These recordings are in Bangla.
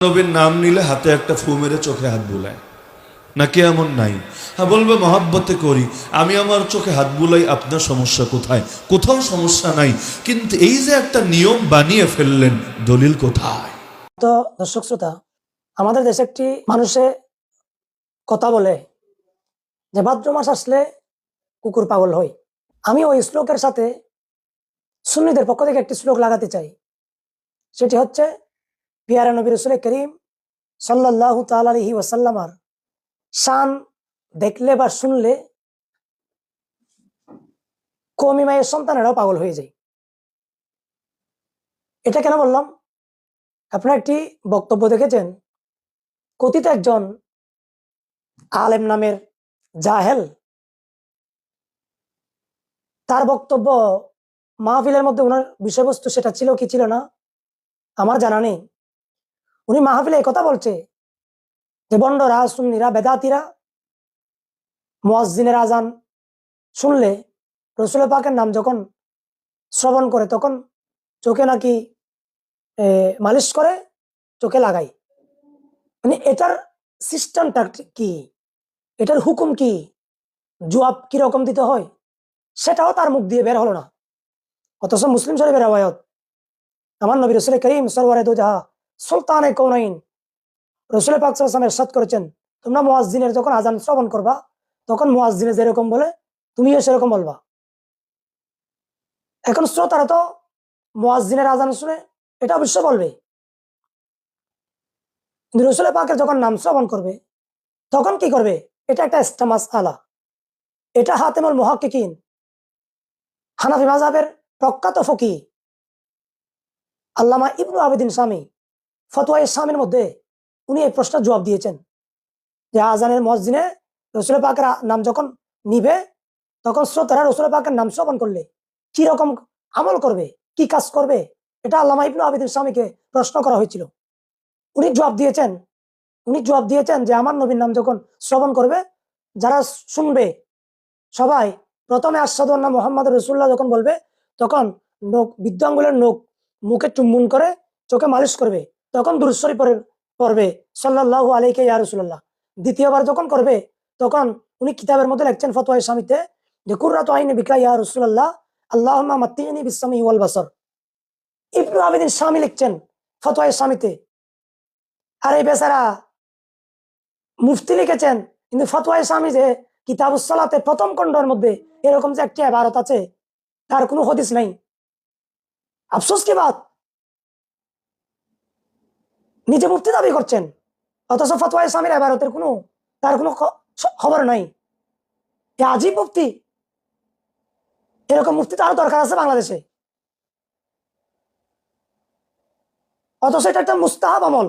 নবীর নাম নিলে হাতে একটা ফু মেরে চোখে হাত বুলায় নাকি এমন নাই? হ্যাঁ, বলবে মহাব্বতে করি, আমি আমার চোখে হাত বুলাই, আপনার সমস্যা কোথায়? কোথাও সমস্যা নাই, কিন্তু এই যে একটা নিয়ম বানিয়ে ফেললেন, দলিল কোথায়? তো দর্শক শ্রোতা, আমাদের দেশে একটি মানুষে কথা বলে যে ভাদ্র মাস আসলে কুকুর পাগল হয়। আমি ওই শ্লোকের সাথে সুন্নিদের পক্ষ থেকে একটি শ্লোক লাগাতে চাই। সেটি হচ্ছে পিয়ারা নবী রাসূল করিম সাল্লাল্লাহু তাআলা আলাইহি ওয়াসাল্লামার শান দেখলে বা শুনলে কওমি মায়ের সন্তানেরাও পাগল হয়ে যায়। এটা কেন বললাম? আপনারা একটি বক্তব্য দেখেছেন, কথিত একজন আলেম নামের জাহেল তার বক্তব্য মাহফিলের মধ্যে ওনার বিষয়বস্তু সেটা ছিল কি ছিল না আমার জানা নেই। উনি মাহফিলে কথা বলছে যে বন্ডরা, সুন্নিরা, বেদাতিরা মুয়াজ্জিনের আজান শুনলে, রসুল পাকের নাম যখন শ্রবণ করে তখন চোখে নাকি মালিশ করে, চোখে লাগাই। মানে এটার সিস্টেমটা কি, এটার হুকুম কি, জবাব কিরকম দিতে হয় সেটাও তার মুখ দিয়ে বের হলো না। অথচ মুসলিম শরীফের রওয়ায়াত, আমার নবী রাসূল করিম সরওয়ারে দো জাহা সুলতানে কওনাইন রাসূল পাক সাল্লাল্লাহু আলাইহি ওয়াসাল্লাম ইরশাদ করেছেন, তোমরা মুয়াজ্জিনের যখন আজান শ্রবণ করবা তখন মুয়াজ্জিনে যেরকম বলে তুমিও সেরকম বলবা। এখন শ্রোতারা তো মুয়াজ্জিনের আজান শুনে এটা অবশ্য বলবে, কিন্তু রাসূল পাকের যখন নাম শ্রবণ করবে তখন কি করবে? এটা একটা এক্সট্রা মাসআলা। এটা হাতেমুল মুহাক্কিকিন, হানাফি মাযহাবের প্রখ্যাত ফকিহ আল্লামা ইবনু আবিদিন শামী ফতোয়া শামীর মধ্যে উনি এই প্রশ্নের জবাব দিয়েছেন যে আজানের মুয়াজ্জিনে রাসূল পাকের নাম যখন নিবে তখন শ্রোতারা রাসূল পাকের নাম শ্রবণ করলে কি রকম আমল করবে, কি কাজ করবে, এটা আল্লামা ইবনু আবিদিন শামীকে প্রশ্ন করা হয়েছিল। উনি জবাব দিয়েছেন যে আমার নবীর নাম যখন শ্রবণ করবে, যারা শুনবে সবাই প্রথমে আশহাদু আন্না মুহাম্মাদুর রাসূলুল্লাহ যখন বলবে তখন নখ, বৃদ্ধ আঙ্গুলের নখ মুখে চুম্বন করে চোখে মালিশ করবে, তখন দুরূদ শরীফ পড়বে সাল্লাল্লাহু আলাইহি ইয়া রাসূলুল্লাহ। দ্বিতীয়বার যখন করবে তখন উনি কিতাবের মধ্যে লিখছেন ফতোয়া শামীতে যে কুররাতু আইনি বিকা ইয়া রাসূলুল্লাহ আল্লাহুম্মা মাত্তিনি বিস-সামি ওয়াল বাসার। ইবনু আবিদিন শামী লিখছেন ফতোয়া শামীতে। আর এই বেচারা মুফতি লিখেছেন, কিন্তু ফতোয়া শামী যে কিতাবুস সালাতে প্রথম খণ্ডের মধ্যে এরকম যে একটি ইবারত আছে তার কোনো হাদিস নাই। আফসোস কি বাত, নিজে মুফতি দাবি করছেন অথচ ফতোয়া শামীর ইবারতের তার কোনো খবর নাই। এ আজীব মুফতি, এরকম মুফতি তো আরো দরকার আছে বাংলাদেশে। অথচ এটা একটা মুস্তাহাব আমল।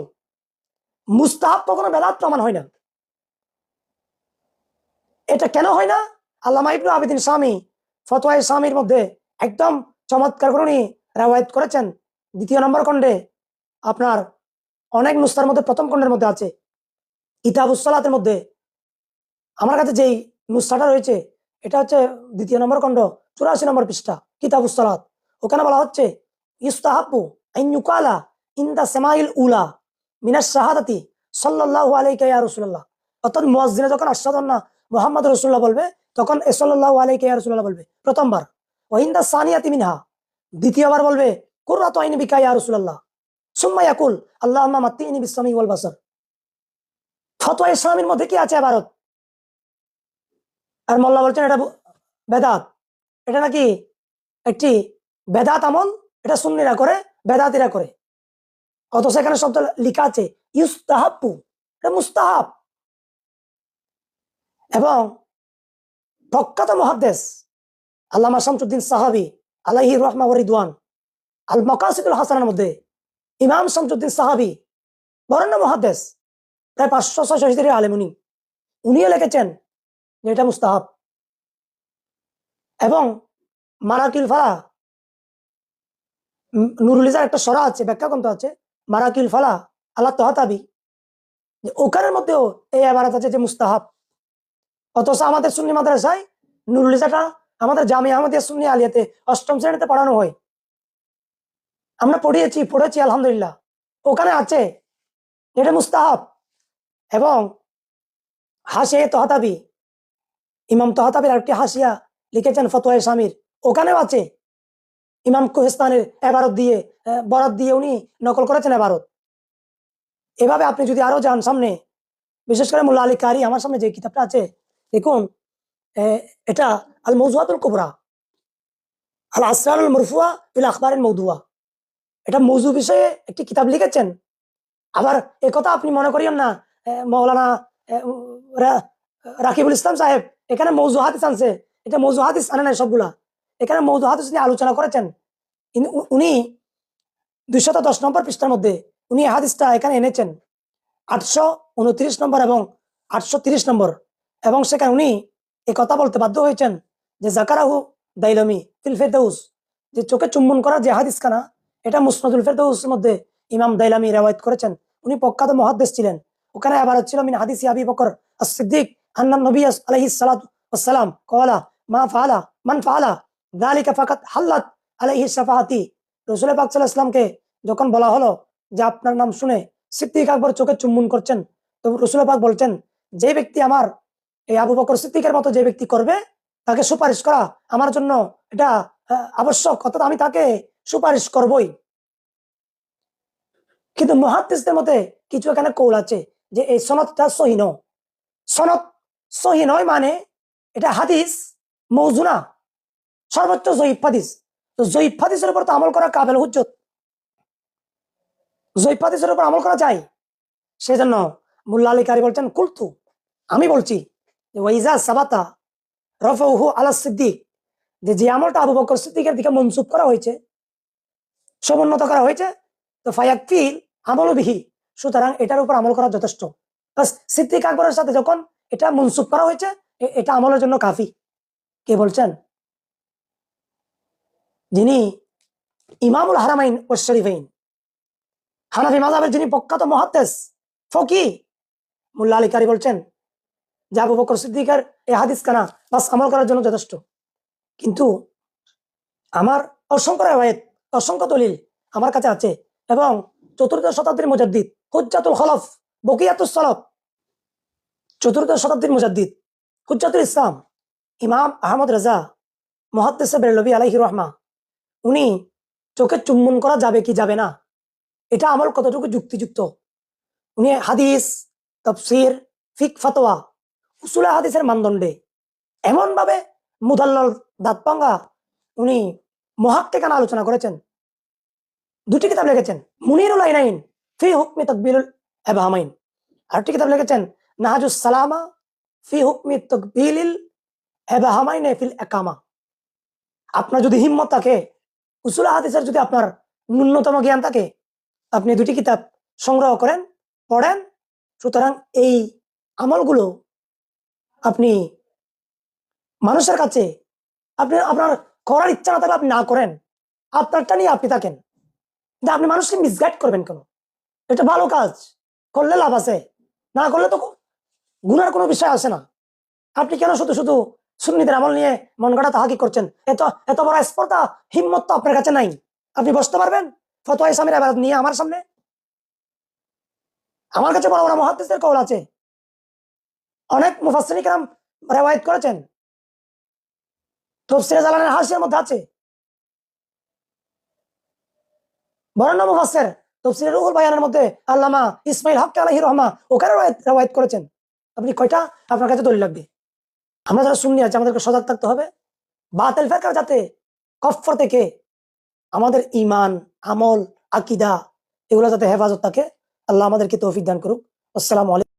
মুস্তাহাব কখনো বেদাত প্রমাণ হয় না। এটা কেন হয় না? আল্লামা ইবনু আবিদিন শামী ফতোয়া শামীর মধ্যে একদম চমৎকার করে উনি রওয়ায়াত করেছেন। দ্বিতীয় নম্বর খণ্ডে আপনার অনেক নুসখার মধ্যে প্রথম খণ্ডের মধ্যে আছে, কিতাবুস সালাতের মধ্যে আমার কাছে যেই নুসখাটা রয়েছে এটা হচ্ছে দ্বিতীয় নম্বর খণ্ড 84 নম্বর পৃষ্ঠা, কিতাবুস সালাত। ওখানে বলা হচ্ছে ইস্তাহাবু আন ইউকালা ইনদা সামাইল উলা মিনাস শাহাদাতি সাল্লাল্লাহু আলাইহি ইয়া রাসূলুল্লাহ। অর্থাৎ মুয়াজ্জিনে যখন আশহাদু আন্না মুহাম্মাদুর রাসূলুল্লাহ বলবে তখন সাল্লাল্লাহু আলাইহি ইয়া রাসূলুল্লাহ বলবে প্রথমবার। ওয়া ইনদা সানিয়াতি মিনহা, দ্বিতীয়বার বলবে কুররাতু আইনি বিকা ইয়া রাসূলুল্লাহ। সুম্মা ইয়াকুল আল্লাহুম্মা মাত্তিনি বিস-সামি ওয়াল বাসার। ফতোয়া ইসলামের মধ্যে কি আছে ইবারত? আর মোল্লা বলছেন এটা বেদাত, এটা নাকি একটি বেদাত আমল, এটা সুন্নিরা করে, বেদাতিরা করে। অথচ এখানে শব্দ লেখা আছে ইউস্তাহাব্বু, এটা মুস্তাহাব। এবং প্রখ্যাত মুহাদ্দিস আল্লামা শামসুদ্দিন সাহাবী আলাইহি রাহমা ওয়া রিদওয়ান আল মাকাসিদুল হাসানার মধ্যে ইমাম শামসুদ্দিন সাহাবী বরেণ্য মুহাদ্দিস, প্রায় 500-600 হিজরির আলেম উনিও লিখেছেন যে এটা মুস্তাহাব। এবং মারাকিল ফালা, নুরুল ইজার একটা সরা আছে, ব্যাখ্যা গ্রন্থ আছে মারাকিল ফালা আল্লাহ তহাতাবি, ওখানের মধ্যেও এই ইবারত আছে যে মুস্তাহাব। অথচ আমাদের সুন্নি মাদ্রাসায় নুরুল ইজাটা আমাদের জামিয়া আহমদিয়া সুন্নি আলিয়াতে 8ম শ্রেণীতে পড়ানো হয়, আমরা পড়েছি আলহামদুলিল্লাহ, ওখানে আছে এটা মুস্তাহাব। এবং হাসিয়ে তহাতাবি, ইমাম তহাতাবির আরেকটি হাসিয়া লিখেছেন ফতোয়া স্বামীর, ওখানেও আছে ইমাম কোহেস্তানের এবারত দিয়ে বরাত দিয়ে উনি নকল করেছেন এবারত। এভাবে আপনি যদি আরো যান সামনে, বিশেষ করে মোল্লা আলী কারি আমার সামনে যে কিতাবটা আছে, দেখুন এটা আল মৌজুয়াতুল কুবরা, আল আসরারুল মারফুয়া ফিল আখবারিল মওদুয়া, এটা মৌজু বিষয়ে একটি কিতাব লিখেছেন। আবার একথা আপনি মনে করিয়েন না মৌলানা রাকিবুল ইসলাম সাহেব এখানে মৌজু হাদিস আনছে, এটা মৌজু হাদিস আনে নাই সবগুলা, এখানে মৌজু হাদিস নিয়ে আলোচনা করেছেন। উনি 210 নম্বর পৃষ্ঠার মধ্যে উনি এই হাদিসটা এখানে এনেছেন 829 নম্বর এবং 830 নম্বর, এবং সেখানে উনি এই কথা বলতে বাধ্য হয়েছেন যে জাকারাহু দাইলামি ফিল ফেরদাউস, যে চোখে চুম্বন করা যে হাদিস খানা, এটা মুসনাদুল ফেরদাউসের মধ্যে ইমাম দাইলামি রিওয়ায়াত করেছেন। উনি প্রখ্যাত মুহাদ্দিস ছিলেন। ওখানে আবার ছিল মিন হাদিসি আবি বকর as-সিদ্দিক আন্না নবী আলাইহিস সালাতু ওয়াস সালাম ক্বালা মান ফাআলা যালিকা ফাকাত হাল্লাত আলাইহি শাফাআতি। রাসূল পাক সাল্লাল্লাহু আলাইহি ওয়াসাল্লামকে যখন বলা হলো যে আপনার নাম শুনে সিদ্দিক আকবর চোখে চুম্বন করছেন, তো রাসূল পাক বলছেন যে ব্যক্তি আমার এই আবু বকর সিদ্দিকের মতো যে ব্যক্তি করবে তাকে সুপারিশ করা আমার জন্য এটা আবশ্যক, অর্থাৎ আমি তাকে সুপারিশ করবই। কিন্তু মুহাদ্দিসদের মতে কিছু এখানে কৌল আছে যে এই সনদটা সহিহ নয়। সনদ সহিহ নয় মানে এটা হাদিস মওযু না, সর্বোচ্চ জয়ীফ হাদিস। তো জয়ীফ হাদিসের উপর তো আমল করা কাবেল হুজ্জত, জয়ীফ হাদিসের উপর আমল করা যায়। সেজন্য মুল্লা আলী কারি বলছেন কুলতু, আমি বলছি যে ওয়াইজা সাবাতা রফাউহু আলা সিদ্দিক, যে আমলটা আবু বকর সিদ্দিকের দিকে মনসুব করা হয়েছে, সমুন্নত করা হয়েছে, তো ফায়াকফিল আমল বিহি, সুতরাং এটার উপর আমল করা যথেষ্ট। বাস সিদ্দিক আকবরের সাথে যখন এটা মনসুব করা হয়েছে এটা আমলের জন্য কাফি। কে বলছেন? যিনি ইমামুল হারামাইন ও শরীফাইন, হানাফি মাযহাবের যিনি প্রখ্যাত মুহাদ্দিস ফকি, মুল্লা আলী কারি বলছেন যে আবু বকর সিদ্দিকের এই হাদিস কানা বাস আমল করার জন্য যথেষ্ট। কিন্তু আমার অসংখ্য রিওয়ায়াত, অসংখ্য দলিল আমার কাছে আছে, এবং 4th শতাব্দীর মুজাদ্দিদ হুজ্জাতুল খলফ বকিয়াতুস সালাফ, 4th শতাব্দীর মুজাদ্দিদ হুজ্জাতুল ইসলাম ইমাম আহমদ রাজা মুহাদ্দিস বেরলভী আলাইহি রাহমা, উনি চোখে চুম্বন করা যাবে কি যাবে না এটা আমল কতটুকু যুক্তিযুক্ত, উনি হাদিস তাফসীর ফিক ফতোয়া উসুলে হাদিসের মানদণ্ডে এমন ভাবে মুদাল্লাল দাঁতপাঙ্গা উনি মুহাক্কিকান আলোচনা করেছেন। 2টি কিতাব লিখেছেন, মুনিরুল আইনাইন ফি হুকমি তাকবিরুল ইবহামাইন, আরেকটি কিতাব লিখেছেন নাহাজুস সালামা ফি হুকমি তাকবিলিল ইবহামাইন ফিল ইকামা। আপনার যদি হিম্মত থাকে, উসুল হাদিসের যদি আপনার ন্যূনতম জ্ঞান থাকে, আপনি 2টি কিতাব সংগ্রহ করেন, পড়েন। সুতরাং এই আমলগুলো আপনি মানুষের কাছে আপনি আপনার করার ইচ্ছা না থাকলে আপনি না করেন, আপনারটা নিয়ে আপনি থাকেন, আপনি মানুষকে মিসগাইড করবেন কেন? এটা ভালো কাজ, করলে লাভ আছে, না করলে তো গুনার কোনো বিষয় আসে না। আপনি কেন শুধু শুধু সুন্নিদের আমল নিয়ে মন গড়া তাহাকি করছেন? এত এত বড় স্পর্ধা হিম্মত তো আপনার কাছে নাই। আপনি বসতে পারবেন ফতোয়া ইসলামের ইবাদত নিয়ে আমার সামনে? আমার কাছে বড় বড় মুহাদ্দিসদের কওল আছে, অনেক মুফাসসিরিন কিরাম রিওয়ায়াত করেছেন, তাফসীরে জালালের হাসিয়ার মধ্যে আছে, বরেণ্য মুফাসসির তাফসীরে রুহুল বায়ানের মধ্যে আল্লামা ইসমাইল হক আলাইহি রহমা ওখানে রিওয়ায়াত করেছেন। আপনি কয়টা আপনার কাছে দলিল লাগবে? আমরা যারা সুন্নি আছি আমাদেরকে সজাগ থাকতে হবে, বাতিল ফিরকা যাতে কফর থেকে আমাদের ঈমান, আমল, আকীদা এগুলো যাতে হেফাজত থাকে। আল্লাহ আমাদেরকে তৌফিক দান করুক। আসসালামু আলাইকুম।